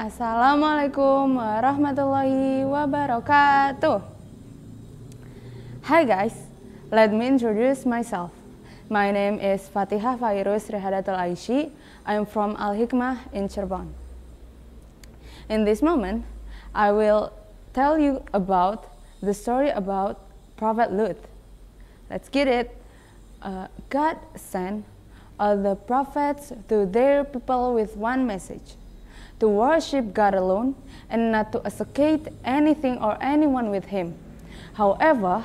Assalamu'alaikum warahmatullahi wabarakatuh. Hi guys, let me introduce myself. My name is Fatihah Fairuz Rihhadatul Aisy. I am from Al-Hikmah in Cirebon. In this moment, I will tell you about the story about Prophet Luth. Let's get it. God sent all the prophets to their people with one message: to worship God alone and not to associate anything or anyone with Him. However,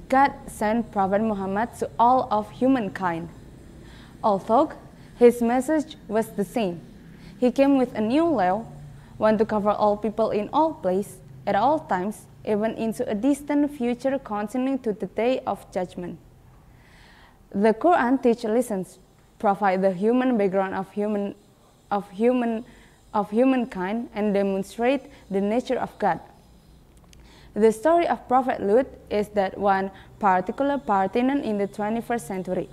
God sent Prophet Muhammad to all of humankind. Although his message was the same, he came with a new law, one to cover all people in all places, at all times, even into a distant future continuing to the day of judgment. The Quran teaches lessons, provide the human background of humankind, and demonstrate the nature of God. The story of Prophet Luth is that one particular pertinent in the 21st century.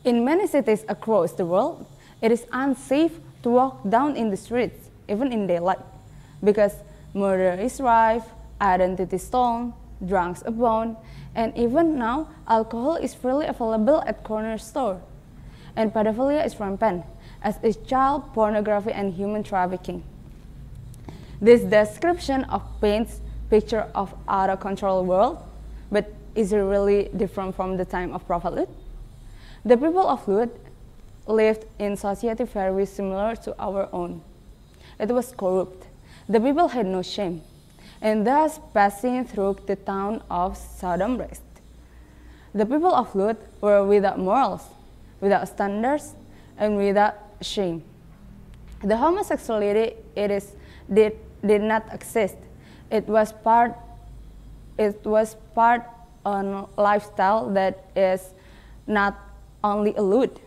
In many cities across the world, it is unsafe to walk down in the streets, even in daylight, because murder is rife, identity stolen, drugs abound, and even now, alcohol is freely available at corner store, and pedophilia is rampant, as is child pornography and human trafficking. This description of paints picture of out of control world, but is it really different from the time of Prophet Luth? The people of Luth lived in society very similar to our own. It was corrupt. The people had no shame, and thus passing through the town of Sodom rest. The people of Luth were without morals, without standards, and without shame. The homosexuality did not exist. It was part on lifestyle that is not only a Luth.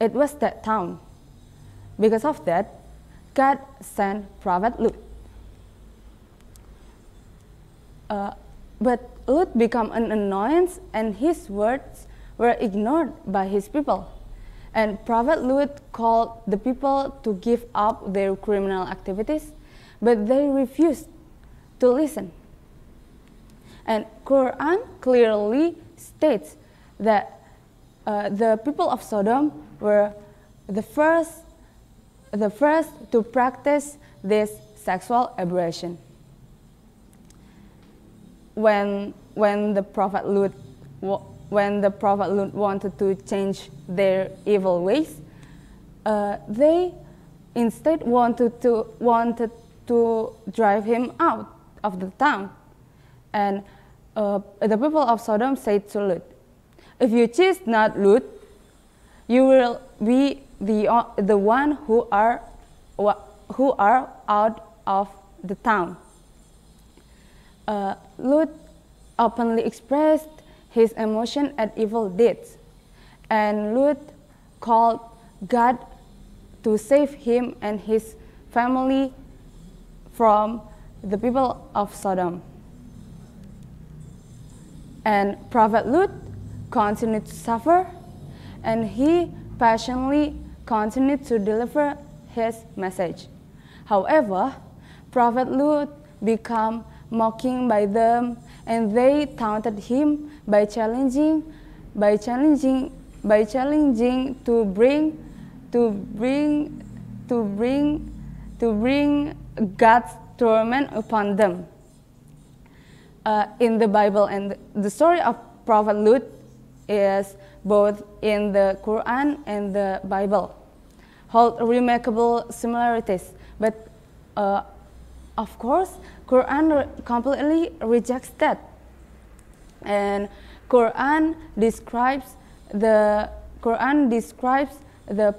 It was that town. Because of that, God sent Prophet Luth. But Luth became an annoyance, and his words were ignored by his people. And Prophet Luth called the people to give up their criminal activities, but they refused to listen. And Quran clearly states that the people of Sodom were the first to practice this sexual aberration. When the Prophet Luth wanted to change their evil ways, they instead wanted to drive him out of the town. And the people of Sodom said to Luth, "If you choose not Luth, you will be the one who are out of the town." Luth openly expressed his emotion at evil deeds, and Luth called God to save him and his family from the people of Sodom. And Prophet Luth continued to suffer, and he passionately continued to deliver his message. However, Prophet Luth became mocking by them, and they taunted him by challenging to bring God's torment upon them. In the Bible, and the story of Prophet Luth is both in the Quran and the Bible, hold remarkable similarities, but of course, Quran completely rejects that. And Quran describes the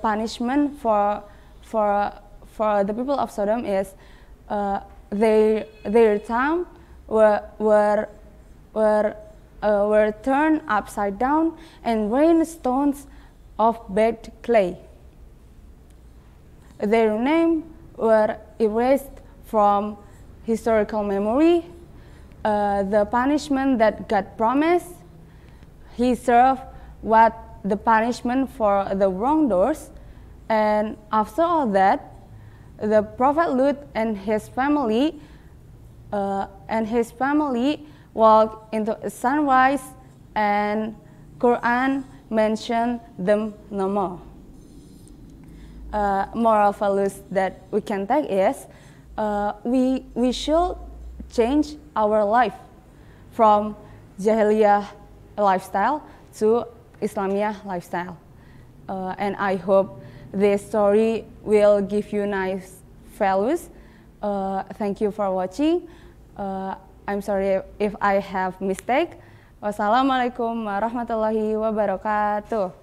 punishment for the people of Sodom is their town were turned upside down and rained stones of baked clay. Their names were erased from historical memory. The punishment that God promised, He served what the punishment for the wrongdoers, and after all that, The Prophet Luth and his family walked into a sunrise, and Quran mentioned them no more. Moral values that we can take is we should change our life from Jahiliyah lifestyle to Islamiyah lifestyle. And I hope this story will give you nice values. Thank you for watching. I'm sorry if I have mistake. Wassalamu'alaikum warahmatullahi wabarakatuh.